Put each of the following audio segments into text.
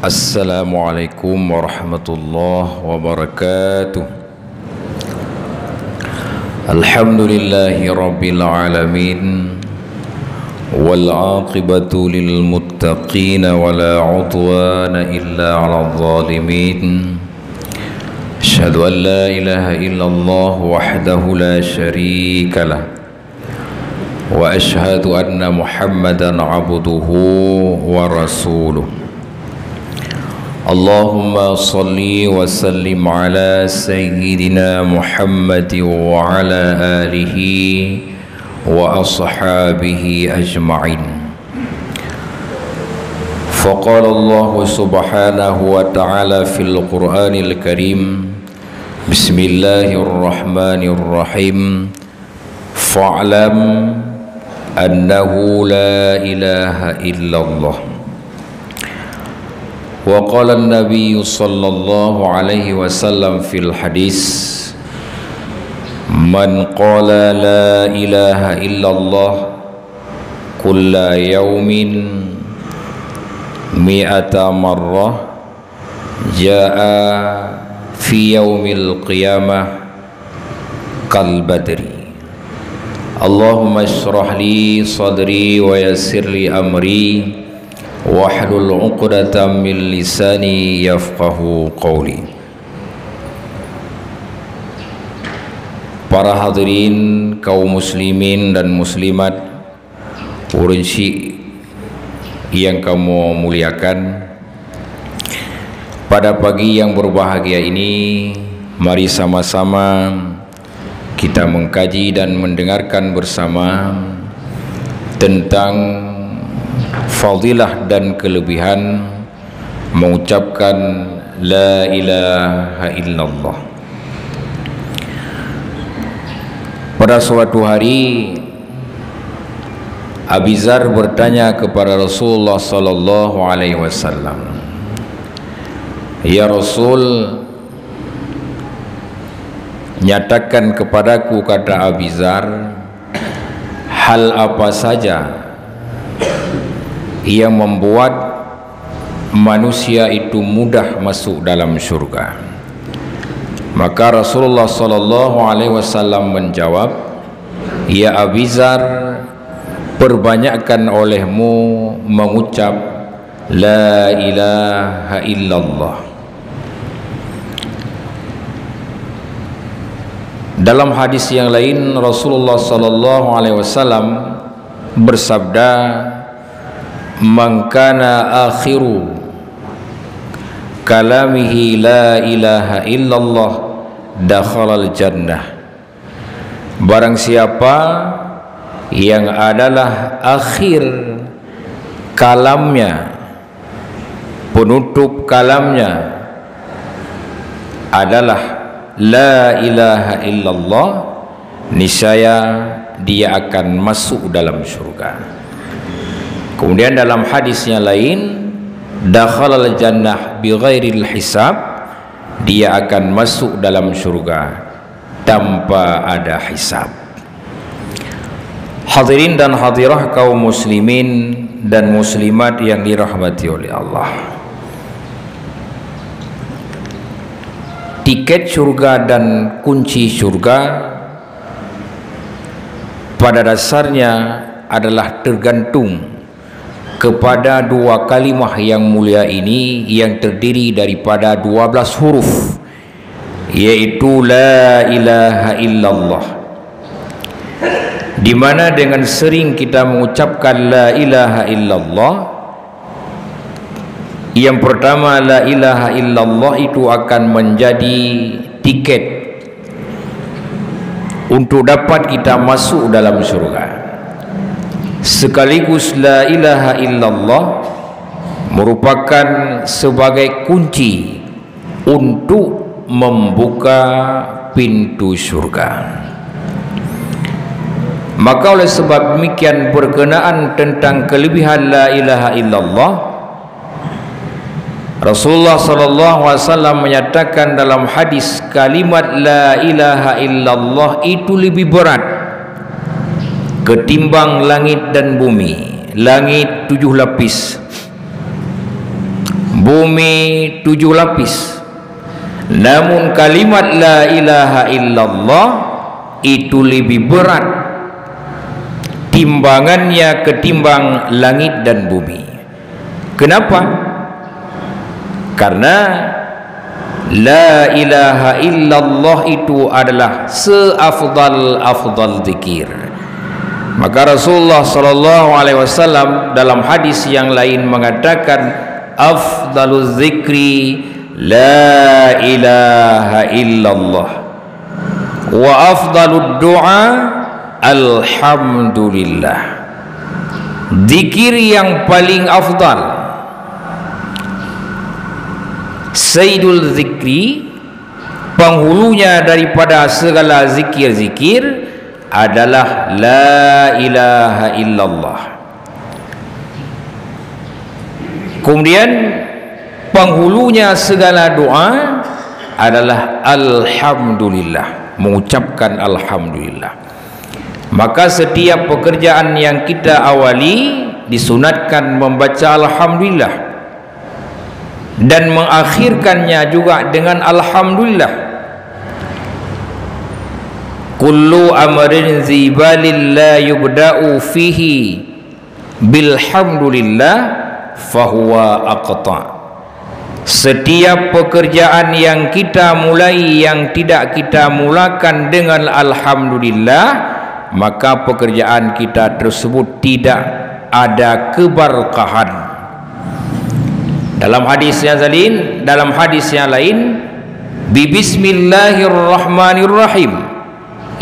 Assalamualaikum warahmatullahi wabarakatuh. Alhamdulillahi rabbil alamin, wal aqibatu lil muttaqin, wala udwana illa 'alal zalimin. Asyhadu an la ilaha illallah wahdahu la syarika lah, wa asyhadu anna Muhammadan 'abduhu wa rasuluh. Allahumma salli wa sallim ala sayyidina Muhammad wa ala alihi wa ashabihi ajma'in. Faqala Allah subhanahu wa ta'ala fil Qur'anil Karim, Bismillahirrahmanirrahim, fa'lam annahu la ilaha illallah. Wa qala an-nabiy sallallahu alaihi wasallam fil hadis, man qala la ilaha illallah kulla yawmin mi'ata marrah jaa fi yaumil qiyamah kal badri. Allahumma ishrah li sadri wa yassir li amri wahlul 'uqdatam min lisani yafqahu qawli. Para hadirin kaum muslimin dan muslimat urunsi yang kamu muliakan, pada pagi yang berbahagia ini mari sama-sama kita mengkaji dan mendengarkan bersama tentang fadilah dan kelebihan mengucapkan la ilaha illallah. Pada suatu hari Abi Dzar bertanya kepada Rasulullah sallallahu alaihi wasallam, "Ya Rasul, nyatakan kepadaku," kata Abi Dzar, "hal apa saja yang membuat manusia itu mudah masuk dalam syurga?" Maka Rasulullah sallallahu alaihi wasallam menjawab, "Ya Abi Dzar, perbanyakkan olehmu mengucap la ilaha illallah." Dalam hadis yang lain Rasulullah sallallahu alaihi wasallam bersabda, "Man kana akhiru kalamihi la ilaha illallah dakhalal jannah." Barang siapa yang adalah akhir kalamnya, penutup kalamnya adalah la ilaha illallah, niscaya dia akan masuk dalam syurga. Kemudian dalam hadis yang lain, dakhalal jannah bighairil hisab, dia akan masuk dalam syurga tanpa ada hisab. Hadirin dan hadirah kaum muslimin dan muslimat yang dirahmati oleh Allah, tiket syurga dan kunci syurga pada dasarnya adalah tergantung kepada dua kalimah yang mulia ini yang terdiri daripada 12 huruf, yaitu la ilaha illallah, di mana dengan sering kita mengucapkan la ilaha illallah, yang pertama la ilaha illallah itu akan menjadi tiket untuk dapat kita masuk dalam syurga. Sekaligus la ilaha illallah merupakan sebagai kunci untuk membuka pintu syurga. Maka oleh sebab demikian, berkenaan tentang kelebihan la ilaha illallah, Rasulullah sallallahu alaihi wasallam menyatakan dalam hadis, kalimat la ilaha illallah itu lebih berat ketimbang langit dan bumi, langit 7 lapis, bumi 7 lapis, namun kalimat la ilaha illallah itu lebih berat timbangannya ketimbang langit dan bumi. Kenapa? Karena la ilaha illallah itu adalah seafdal zikir. Maka Rasulullah sallallahu alaihi wasallam dalam hadis yang lain mengatakan afdaluz zikri la ilaha illallah wa afdalud du'a alhamdulillah. Zikir yang paling afdal, sayyidul zikri, penghulunya daripada segala zikir-zikir adalah la ilaha illallah. Kemudian penghulunya segala doa adalah alhamdulillah, mengucapkan alhamdulillah. Maka setiap pekerjaan yang kita awali disunatkan membaca alhamdulillah, dan mengakhirkannya juga dengan alhamdulillah. Kullu amrin zibalin la yubda'u fihi bilhamdulillah fahuwa aqta. Setiap pekerjaan yang kita mulai yang tidak kita mulakan dengan alhamdulillah, maka pekerjaan kita tersebut tidak ada keberkahan. Dalam hadis yang lain, bismillahirrahmanirrahim,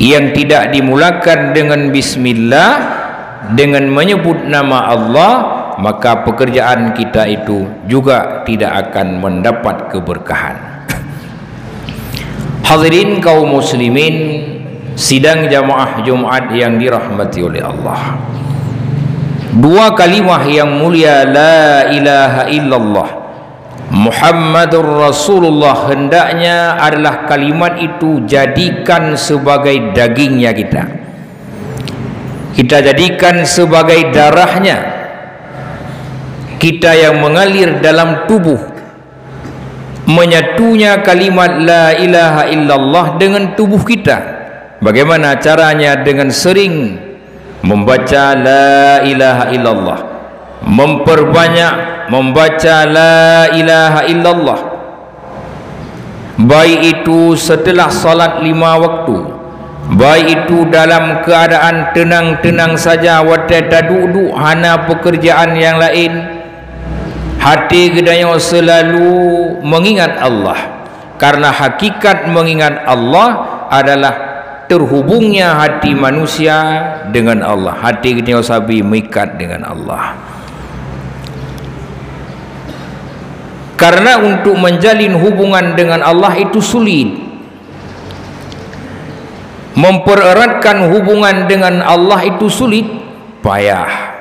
yang tidak dimulakan dengan bismillah, dengan menyebut nama Allah, maka pekerjaan kita itu juga tidak akan mendapat keberkahan. Hadirin kaum muslimin sidang jamaah Jumat yang dirahmati oleh Allah, dua kalimah yang mulia la ilaha illallah Muhammadur Rasulullah hendaknya adalah kalimat itu jadikan sebagai dagingnya kita jadikan sebagai darahnya kita yang mengalir dalam tubuh. Menyatunya kalimat la ilaha illallah dengan tubuh kita. Bagaimana caranya? Dengan sering membaca la ilaha illallah, memperbanyak membaca la ilaha illallah, baik itu setelah salat 5 waktu, baik itu dalam keadaan tenang-tenang saja, wata duduk hana pekerjaan yang lain, hati kita selalu mengingat Allah. Karena hakikat mengingat Allah adalah terhubungnya hati manusia dengan Allah. Hati kita sabi mengikat dengan Allah. Karena untuk menjalin hubungan dengan Allah itu sulit. Mempereratkan hubungan dengan Allah itu sulit, payah.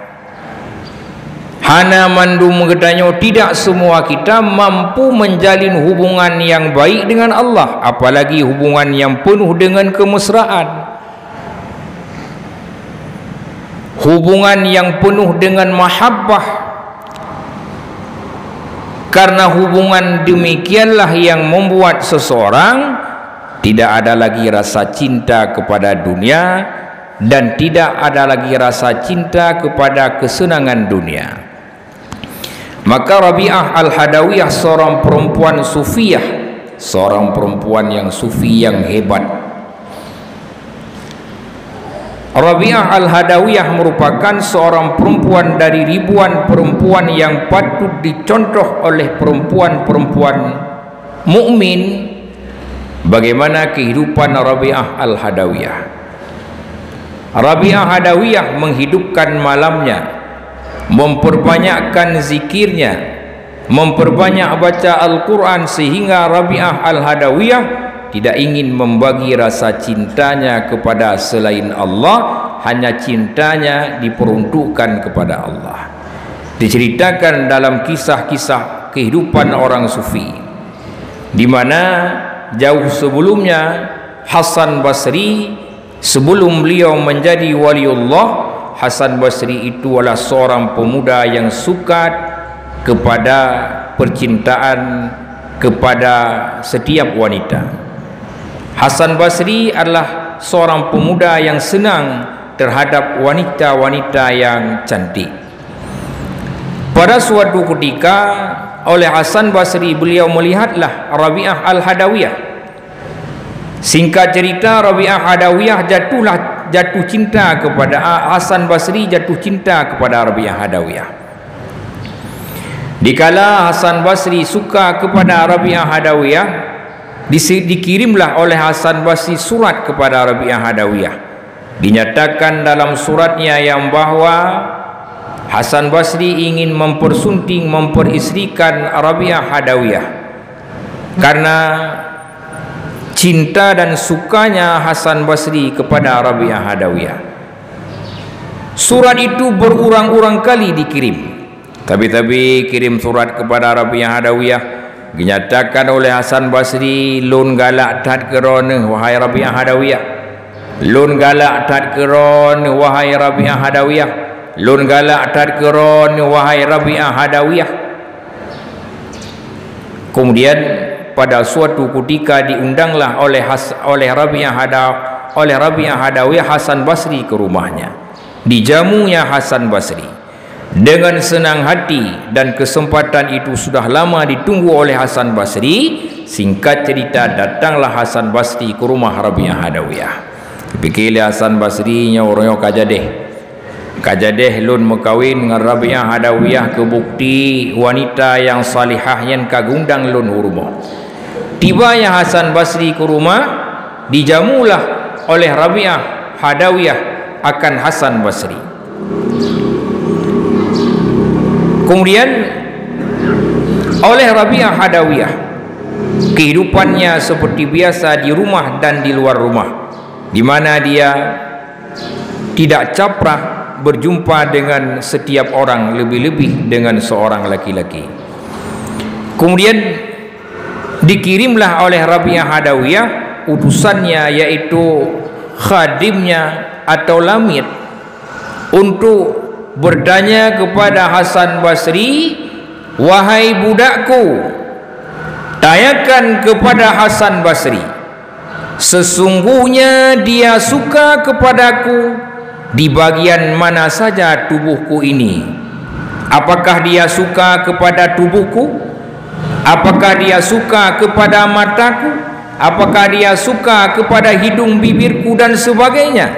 Hana mandu mengetanya tidak semua kita mampu menjalin hubungan yang baik dengan Allah, apalagi hubungan yang penuh dengan kemesraan, hubungan yang penuh dengan mahabbah. Karena hubungan demikianlah yang membuat seseorang tidak ada lagi rasa cinta kepada dunia dan tidak ada lagi rasa cinta kepada kesenangan dunia. Maka Rabi'ah Al-Hadawiyah, seorang perempuan sufiyah, seorang perempuan yang sufi yang hebat. Rabi'ah Al-Hadawiyah merupakan seorang perempuan dari ribuan perempuan yang patut dicontoh oleh perempuan-perempuan mukmin. Bagaimana kehidupan Rabi'ah Al-Hadawiyah? Rabi'ah Hadawiyah menghidupkan malamnya, memperbanyakkan zikirnya, memperbanyak baca Al-Quran, sehingga Rabi'ah Al-Hadawiyah tidak ingin membagi rasa cintanya kepada selain Allah, hanya cintanya diperuntukkan kepada Allah. Diceritakan dalam kisah-kisah kehidupan orang sufi, di mana jauh sebelumnya Hasan Basri, sebelum beliau menjadi waliullah, Hasan Basri itu adalah seorang pemuda yang suka kepada percintaan kepada setiap wanita. Hasan Basri adalah seorang pemuda yang senang terhadap wanita-wanita yang cantik. Pada suatu ketika oleh Hasan Basri beliau melihatlah Rabi'ah Al-Hadawiyah. Singkat cerita, Rabi'ah Hadawiyah jatuh cinta kepada Hasan Basri, jatuh cinta kepada Rabi'ah Hadawiyah. Dikala Hasan Basri suka kepada Rabi'ah Hadawiyah, dikirimlah oleh Hasan Basri surat kepada Rabi'ah Hadawiyah. Dinyatakan dalam suratnya yang bahwa Hasan Basri ingin mempersunting, memperisterikan Rabi'ah Hadawiyah karena cinta dan sukanya Hasan Basri kepada Rabi'ah Hadawiyah. Surat itu berurang-urang kali dikirim. Tapi kirim surat kepada Rabi'ah Hadawiyah, dinyatakan oleh Hasan Basri, lun galak tat kerana wahai Rabi'ah Hadawiyah, lun galak tat kerana wahai Rabi'ah Hadawiyah, lun galak tat kerana wahai Rabi'ah Hadawiyah. Kemudian pada suatu ketika diundanglah oleh Rabi'ah Hadawiyah Hasan Basri ke rumahnya. Dijamunya Hasan Basri dengan senang hati, dan kesempatan itu sudah lama ditunggu oleh Hasan Basri. Singkat cerita, datanglah Hasan Basri ke rumah Rabi'ah Hadawiyah. Fikirlah Hasan Basri nya orangnya kajadeh lun mekawin dengan Rabi'ah Hadawiyah, kebukti wanita yang salihah yang kagundang lun hurma. Tibanya Hasan Basri ke rumah, dijamulah oleh Rabi'ah Hadawiyah akan Hasan Basri. Kemudian oleh Rabi'ah Hadawiyah, kehidupannya seperti biasa di rumah dan di luar rumah, di mana dia tidak caprah berjumpa dengan setiap orang, lebih-lebih dengan seorang laki-laki. Kemudian dikirimlah oleh Rabi'ah Hadawiyah utusannya, yaitu khadimnya atau lamid, untuk bertanya kepada Hasan Basri, wahai budakku, tanyakan kepada Hasan Basri, sesungguhnya dia suka kepadaku di bagian mana saja tubuhku ini. Apakah dia suka kepada tubuhku? Apakah dia suka kepada mataku? Apakah dia suka kepada hidung, bibirku dan sebagainya?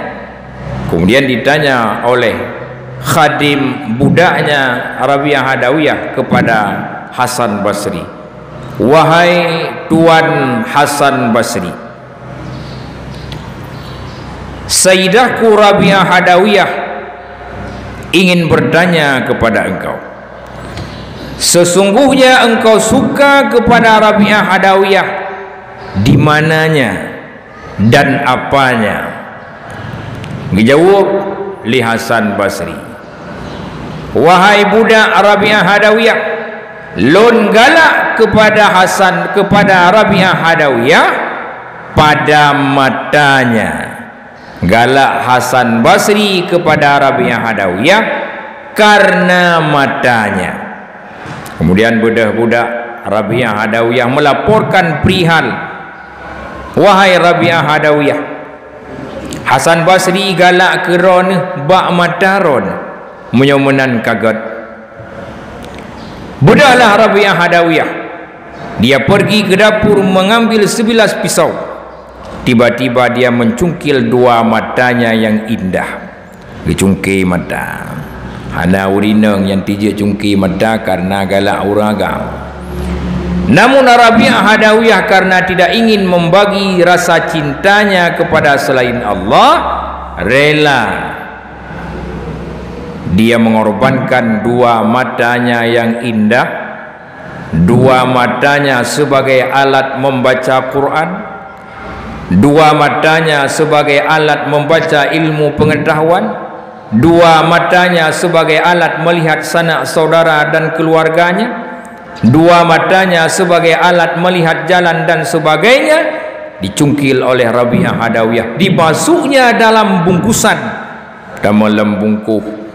Kemudian ditanya oleh khadim budaknya Rabi'ah Hadawiyah kepada Hasan Basri, wahai Tuan Hasan Basri, Sayyidahku Rabi'ah Hadawiyah ingin bertanya kepada engkau, sesungguhnya engkau suka kepada Rabi'ah Hadawiyah di mananya dan apanya? Dijawab li Hasan Basri, wahai budak Rabi'ah Hadawiyah, lun galak kepada Rabi'ah Hadawiyah pada matanya. Galak Hasan Basri kepada Rabi'ah Hadawiyah karena matanya. Kemudian budak Rabi'ah Hadawiyah melaporkan perihal, wahai Rabi'ah Hadawiyah, Hasan Basri galak kerana bak mataron menyomenan kaget. Budaklah Rabi'ah Hadawiyah, dia pergi ke dapur mengambil sebilas pisau. Tiba-tiba dia mencungkil dua matanya yang indah. Dicungkil mata, hana urineng yang tijak cungkil mata karena galak uragam. Namun Rabi'ah Hadawiyah karena tidak ingin membagi rasa cintanya kepada selain Allah, rela dia mengorbankan dua matanya yang indah, dua matanya sebagai alat membaca Quran, dua matanya sebagai alat membaca ilmu pengetahuan, dua matanya sebagai alat melihat sanak saudara dan keluarganya, dua matanya sebagai alat melihat jalan dan sebagainya. Dicungkil oleh Rabi'ah Hadawiyah, dimasuknya dalam bungkusan dan melembungkuh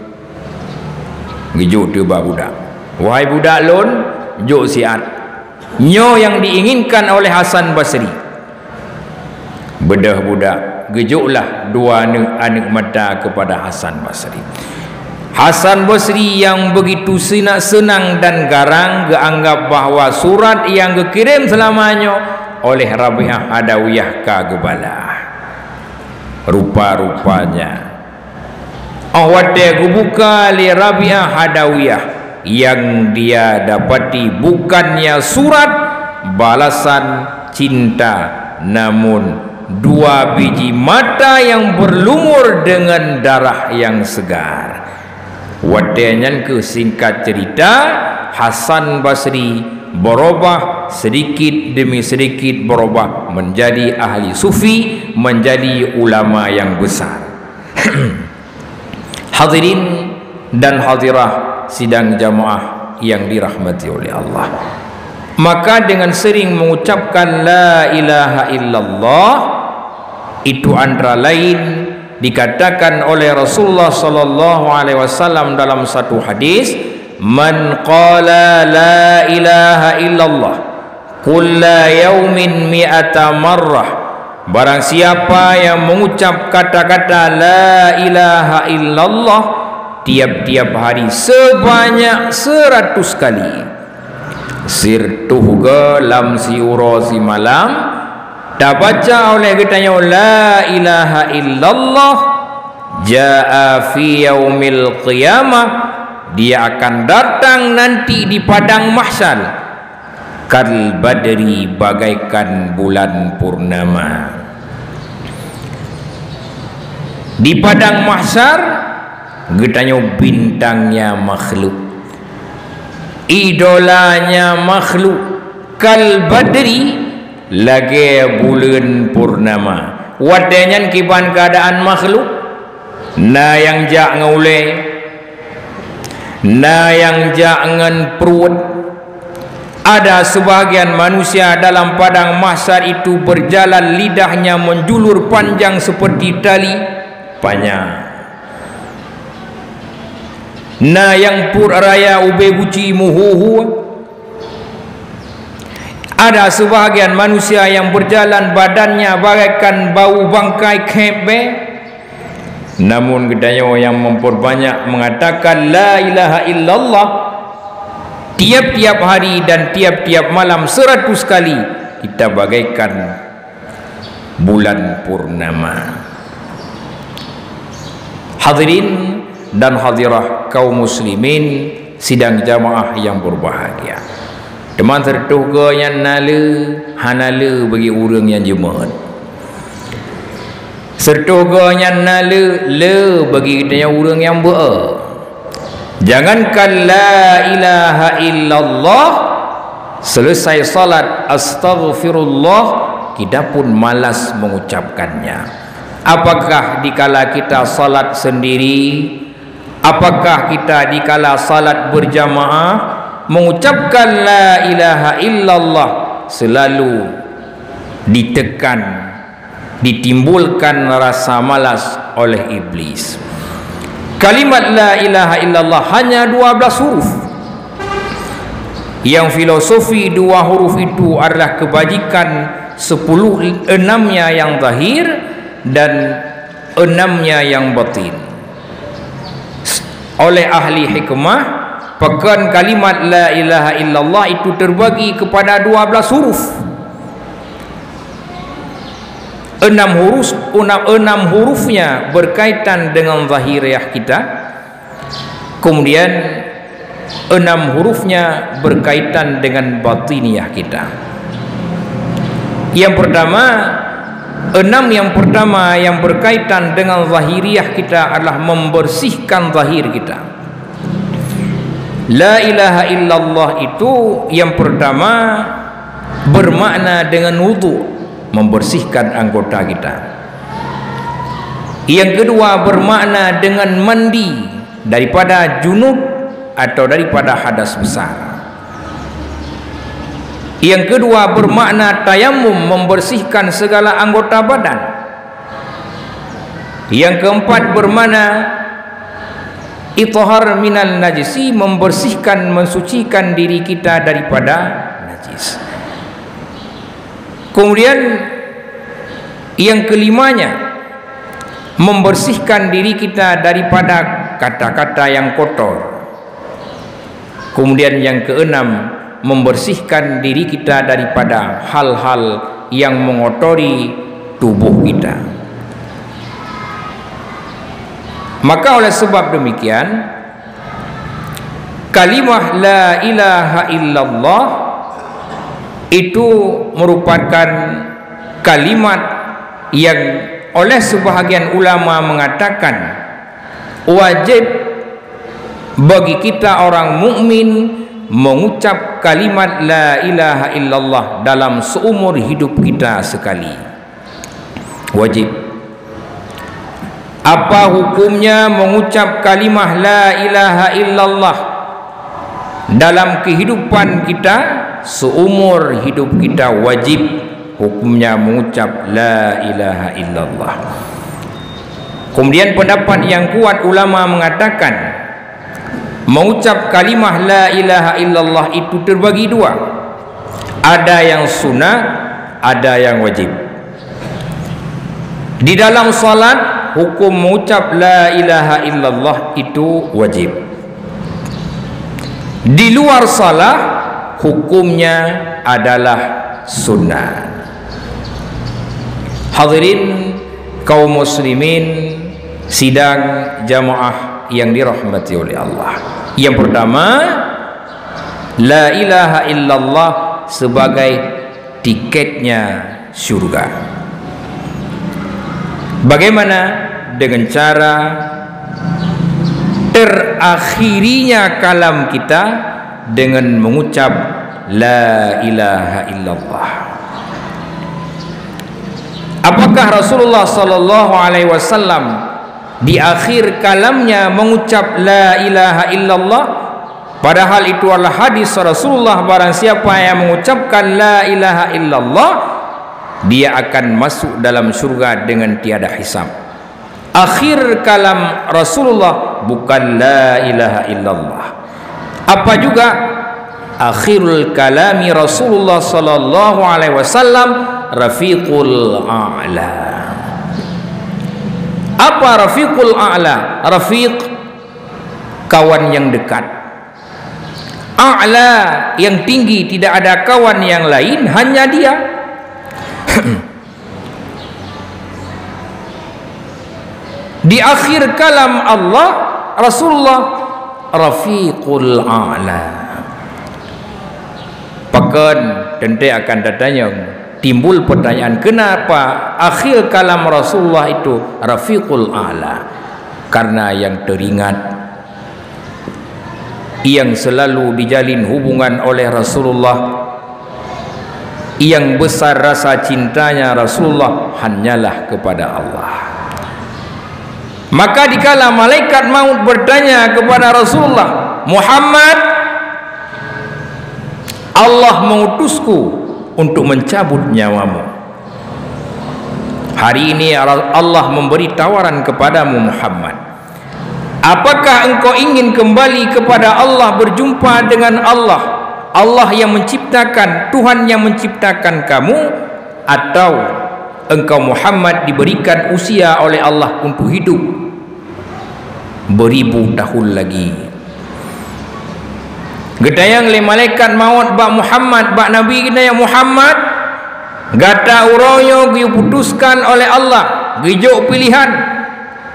gijuk tu budak. Wahai budak lon, jok siat. Nyo yang diinginkan oleh Hasan Basri. Bedah budak, gejoklah dua anak mata kepada Hasan Basri. Hasan Basri yang begitu senang dan garang geanggap bahawa surat yang dikirim selamanya oleh Rabi'ah Adawiyah ka gebalah. Rupa-rupanya awate buka li Rabi'ah Adawiyah yang dia dapati bukannya surat balasan cinta, namun dua biji mata yang berlumur dengan darah yang segar. Wadenyan ke singkat cerita, Hasan Basri berubah sedikit demi sedikit, berubah menjadi ahli sufi, menjadi ulama yang besar. Hadirin dan hadirah sidang jamaah yang dirahmati oleh Allah, maka dengan sering mengucapkan la ilaha illallah, itu antara lain dikatakan oleh Rasulullah sallallahu alaihi wasallam dalam satu hadis, man qala la ilaha illallah kulla yaumin mi'ata marrah, barang siapa yang mengucap kata-kata la ilaha illallah tiap-tiap hari sebanyak 100 kali, sirtuh lam siura si malam, dah baca oleh katanya la ilaha illallah, jaa fi yaumil qiyamah, dia akan datang nanti di padang mahsyar kal badri, bagaikan bulan purnama. Di padang mahsyar katanya bintangnya makhluk, idolanya makhluk, kal badri, lagi bulan purnama. Wadanyan kiban keadaan makhluk, na yang jak ngule, na yang jak ngan perut. Ada sebahagian manusia dalam padang mahsyar itu berjalan, lidahnya menjulur panjang seperti tali panjang. Na yang pur raya ube buci muhuhu. Ada sebahagian manusia yang berjalan badannya bagaikan bau bangkai kebe, namun gedanya yang memperbanyak mengatakan la ilaha illallah tiap-tiap hari dan tiap-tiap malam 100 kali, kita bagaikan bulan purnama. Hadirin dan hadirah kaum muslimin sidang jamaah yang berbahagia, teman tertuga yang nala hanala bagi orang yang jemaat, sertuga yang nala le bagi kita orang yang ber. Jangankan la ilaha illallah, selesai salat astaghfirullah kita pun malas mengucapkannya. Apakah dikala kita salat sendiri, apakah kita dikala salat berjamaah, mengucapkan la ilaha illallah selalu ditekan, ditimbulkan rasa malas oleh iblis. Kalimat la ilaha illallah hanya 12 huruf, yang filosofi 2 huruf itu adalah kebajikan 6-nya yang zahir dan 6-nya yang batin. Oleh ahli hikmah, pekan kalimat la ilaha illallah itu terbagi kepada 12 huruf. 6 hurufnya berkaitan dengan zahiriyah kita, kemudian 6 hurufnya berkaitan dengan batiniyah kita. Yang pertama, 6 yang pertama yang berkaitan dengan zahiriyah kita adalah membersihkan zahir kita. La ilaha illallah itu yang pertama bermakna dengan wudu, membersihkan anggota kita. Yang kedua bermakna dengan mandi daripada junub atau daripada hadas besar. Yang kedua bermakna tayamum, membersihkan segala anggota badan. Yang keempat bermakna ithhar minal najisi, membersihkan, mensucikan diri kita daripada najis. Kemudian yang kelimanya, membersihkan diri kita daripada kata-kata yang kotor. Kemudian yang keenam, membersihkan diri kita daripada hal-hal yang mengotori tubuh kita. Maka oleh sebab demikian, kalimah la ilaha illallah itu merupakan kalimat yang oleh sebahagian ulama mengatakan wajib bagi kita orang mukmin mengucap kalimat la ilaha illallah dalam seumur hidup kita sekali. Wajib. Apa hukumnya mengucap kalimah la ilaha illallah dalam kehidupan kita? Seumur hidup kita wajib hukumnya mengucap la ilaha illallah. Kemudian pendapat yang kuat ulama mengatakan mengucap kalimah la ilaha illallah itu terbagi dua. Ada yang sunnah, ada yang wajib. Di dalam salat, hukum mengucap la ilaha illallah itu wajib. Di luar salat, hukumnya adalah sunnah. Hadirin kaum muslimin sidang jamaah yang dirahmati oleh Allah. Yang pertama, la ilaha illallah sebagai tiketnya syurga. Bagaimana? Dengan cara terakhirinya kalam kita dengan mengucap la ilaha illallah. Apakah Rasulullah sallallahu alaihi wasallam di akhir kalamnya mengucap la ilaha illallah? Padahal itu adalah hadis Rasulullah, barang siapa yang mengucapkan la ilaha illallah dia akan masuk dalam surga dengan tiada hisab. Akhir kalam Rasulullah bukan la ilaha illallah. Apa juga akhirul kalami Rasulullah sallallahu alaihi wasallam rafiqul a'la. Apa rafiqul a'la? Rafiq kawan yang dekat, a'la yang tinggi, tidak ada kawan yang lain, hanya dia. Di akhir kalam Allah, Rasulullah rafiqul a'la. Pakan tentu akan datanya timbul pertanyaan, kenapa akhir kalam Rasulullah itu rafiqul a'la? Karena yang teringat, yang selalu dijalin hubungan oleh Rasulullah, yang besar rasa cintanya Rasulullah hanyalah kepada Allah. Maka dikala malaikat maut bertanya kepada Rasulullah, Muhammad, Allah mengutusku untuk mencabut nyawamu. Hari ini Allah memberi tawaran kepadamu Muhammad. Apakah engkau ingin kembali kepada Allah, berjumpa dengan Allah, Allah yang menciptakan, Tuhan yang menciptakan kamu, atau engkau Muhammad diberikan usia oleh Allah untuk hidup beribu tahun lagi? Gedayang le malaikat maut bak Muhammad, bak Nabi kita yang Muhammad, gata uroyo diputuskan oleh Allah, gijuk pilihan,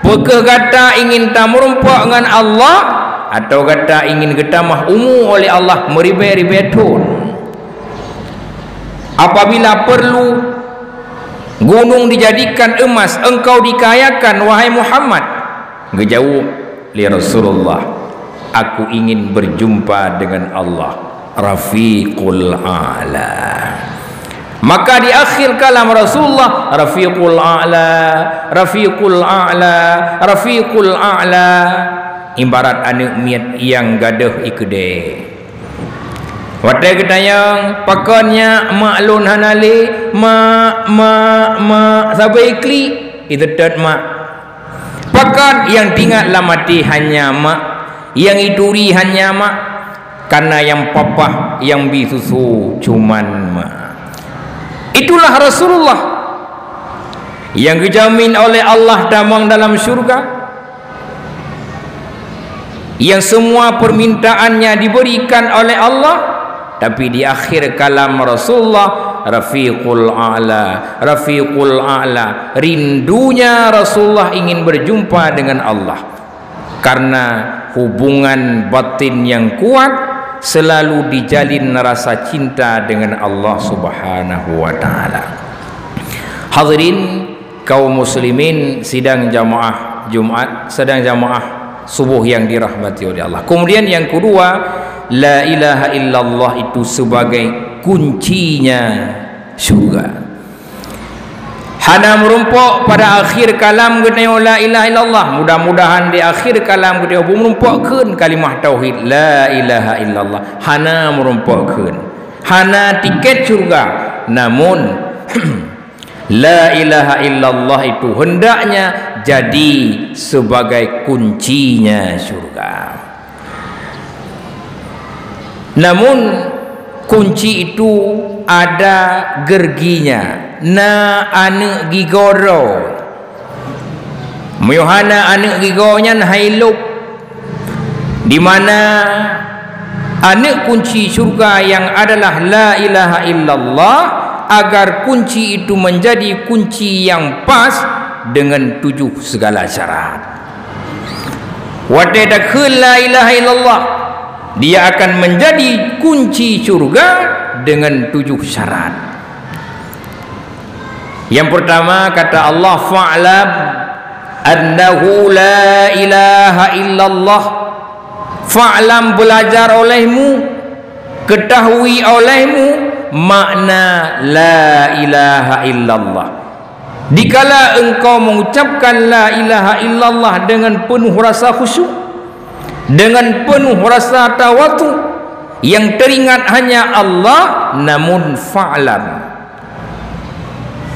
pekeh gata ingin tamurumpak dengan Allah, atau gata ingin getamah umu oleh Allah meribe-ribetun. Apabila perlu gunung dijadikan emas, engkau dikayakan wahai Muhammad. Gejauh li Rasulullah, aku ingin berjumpa dengan Allah, rafiqul a'la. Maka di akhir kalam Rasulullah rafiqul a'la, rafiqul a'la, rafiqul a'la, ibarat anak miat yang gadah ikde. Watai ketayang pakannya maklun hanale ma sabai kli itu tet mak sepakat yang tinggallah mati hanya mak, yang iduri hanya mak, karena yang papa yang bisusu cuman mak. Itulah Rasulullah yang dijamin oleh Allah damang dalam syurga, yang semua permintaannya diberikan oleh Allah. Tapi di akhir kalam Rasulullah, Rafiqul A'la, Rafiqul A'la, rindunya Rasulullah ingin berjumpa dengan Allah, karena hubungan batin yang kuat selalu dijalin rasa cinta dengan Allah Subhanahu wa taala. Hadirin kaum muslimin sidang jamaah Jumat, sedang jamaah subuh yang dirahmati oleh Allah. Kemudian yang kedua, la ilaha illallah itu sebagai kuncinya syurga. Hana merumpuk pada akhir kalam kita la ilaha illallah. Mudah-mudahan di akhir kalam kita merumpukkan kalimah tauhid la ilaha illallah. Hana merumpukkan, hana tiket syurga. Namun la ilaha illallah itu hendaknya jadi sebagai kuncinya syurga. Namun kunci itu ada gerginya. Na anu gigoro muyuhana anu gigonya hailuk, di mana anu kunci surga yang adalah la ilaha illallah, agar kunci itu menjadi kunci yang pas dengan 7 segala syarat. Wadadakhul la ilaha illallah, dia akan menjadi kunci surga dengan 7 syarat. Yang pertama kata Allah, fa'lam annahu la ilaha illallah. Fa'lam, belajar olehmu, ketahui olehmu makna la ilaha illallah. Dikala engkau mengucapkan la ilaha illallah dengan penuh rasa khusyuk, dengan penuh rasa tawadu, yang teringat hanya Allah, namun fa'lam,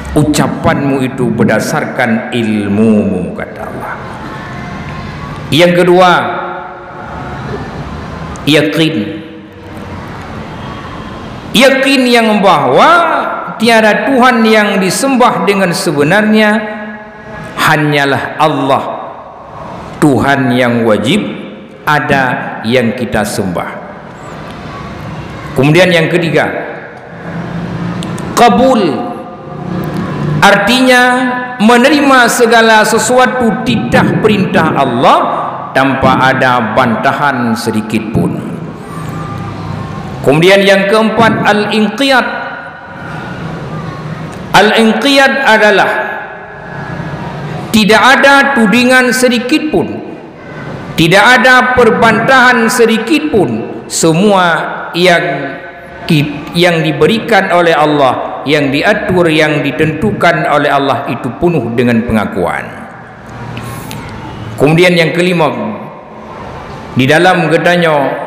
ucapanmu itu berdasarkan ilmumu, kata Allah. Yang kedua, yakin. Yakin yang bahwa tiada Tuhan yang disembah dengan sebenarnya, hanyalah Allah, Tuhan yang wajib ada yang kita sembah. Kemudian yang ketiga, kabul. Artinya menerima segala sesuatu titah perintah Allah tanpa ada bantahan sedikit pun. Kemudian yang keempat, al-inqiyad. Al-inqiyad adalah tidak ada tudingan sedikit pun, tidak ada perbantahan sedikit pun. Semua yang diberikan oleh Allah, yang diatur, yang ditentukan oleh Allah itu penuh dengan pengakuan. Kemudian yang kelima, di dalam gedanya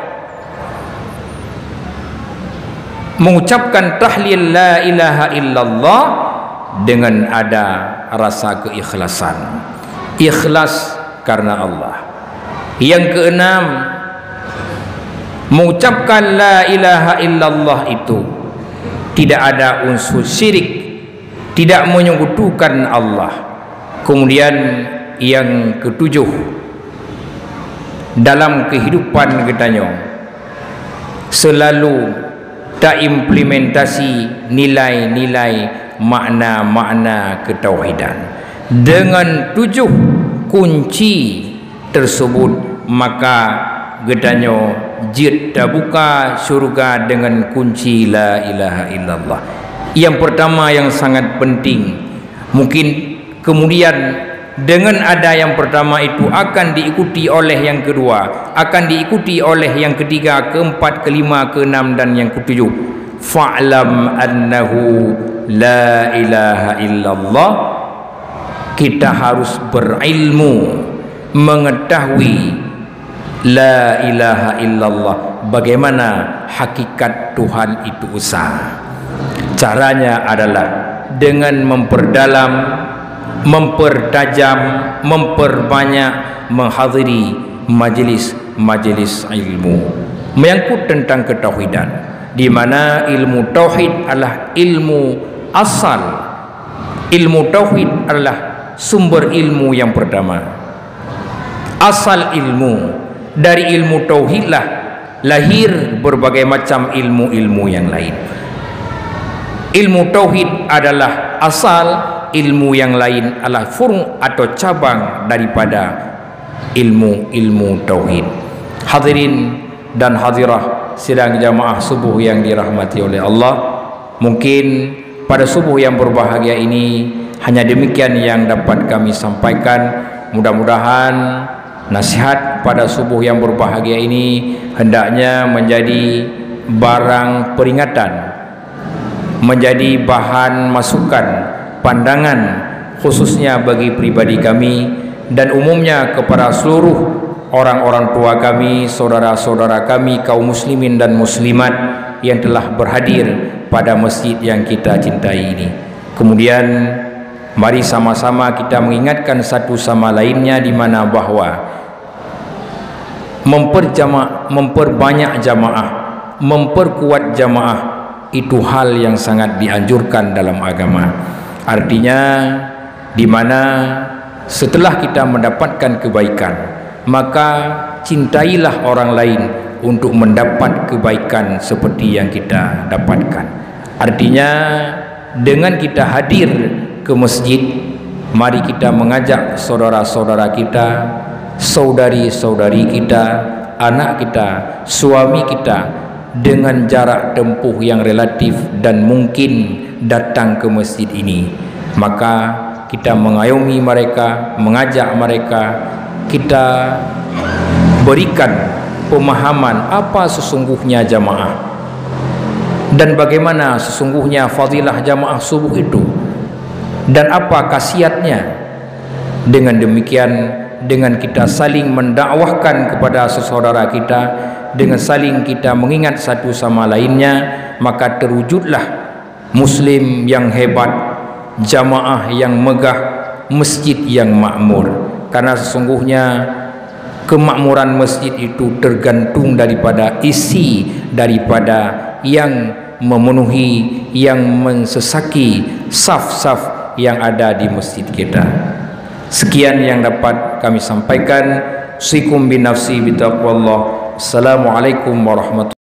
mengucapkan tahlil la ilaha illallah dengan ada rasa keikhlasan, ikhlas karena Allah. Yang keenam, mengucapkan la ilaha illallah itu tidak ada unsur syirik, tidak menyekutukan Allah. Kemudian yang ketujuh, dalam kehidupan katanya selalu tak implementasi nilai-nilai makna-makna ketauhidan. Dengan 7 kunci tersebut, maka katanya jid terbuka syurga dengan kunci la ilaha illallah. Yang pertama yang sangat penting, mungkin kemudian dengan ada yang pertama itu akan diikuti oleh yang kedua, akan diikuti oleh yang ketiga, keempat, kelima, keenam, dan yang ketujuh. Fa'lam annahu la ilaha illallah. Kita harus berilmu, mengetahui la ilaha illallah, bagaimana hakikat Tuhan itu esa. Caranya adalah dengan memperdalam, mempertajam, memperbanyak menghadiri majlis-majlis ilmu menyangkut tentang ketauhidan, di mana ilmu tauhid adalah ilmu asal. Ilmu tauhid adalah sumber ilmu yang pertama. Asal ilmu, dari ilmu tauhidlah lahir berbagai macam ilmu-ilmu yang lain. Ilmu tauhid adalah asal, ilmu yang lain adalah furu' atau cabang daripada ilmu-ilmu tauhid. Hadirin dan hadirah sidang jamaah subuh yang dirahmati oleh Allah, mungkin pada subuh yang berbahagia ini hanya demikian yang dapat kami sampaikan. Mudah-mudahan nasihat pada subuh yang berbahagia ini hendaknya menjadi barang peringatan, menjadi bahan masukan, pandangan khususnya bagi pribadi kami dan umumnya kepada seluruh orang-orang tua kami, saudara-saudara kami, kaum muslimin dan muslimat yang telah berhadir pada masjid yang kita cintai ini. Kemudian mari sama-sama kita mengingatkan satu sama lainnya, di mana bahwa memperbanyak jamaah, memperkuat jamaah itu hal yang sangat dianjurkan dalam agama. Artinya di mana setelah kita mendapatkan kebaikan, maka cintailah orang lain untuk mendapat kebaikan seperti yang kita dapatkan. Artinya dengan kita hadir ke masjid, mari kita mengajak saudara-saudara kita, saudari-saudari kita, anak kita, suami kita dengan jarak tempuh yang relatif dan mungkin datang ke masjid ini. Maka kita mengayomi mereka, mengajak mereka, kita berikan pemahaman apa sesungguhnya jamaah dan bagaimana sesungguhnya fadilah jamaah subuh itu dan apa khasiatnya. Dengan demikian, dengan kita saling mendakwahkan kepada sesaudara kita, dengan saling kita mengingat satu sama lainnya, maka terwujudlah muslim yang hebat, jamaah yang megah, masjid yang makmur. Karena sesungguhnya kemakmuran masjid itu tergantung daripada isi, daripada yang memenuhi, yang mensesaki saf-saf yang ada di masjid kita. Sekian yang dapat kami sampaikan. Usikum binafsi bitaqwallah. Assalamualaikum warahmatullahi wabarakatuh.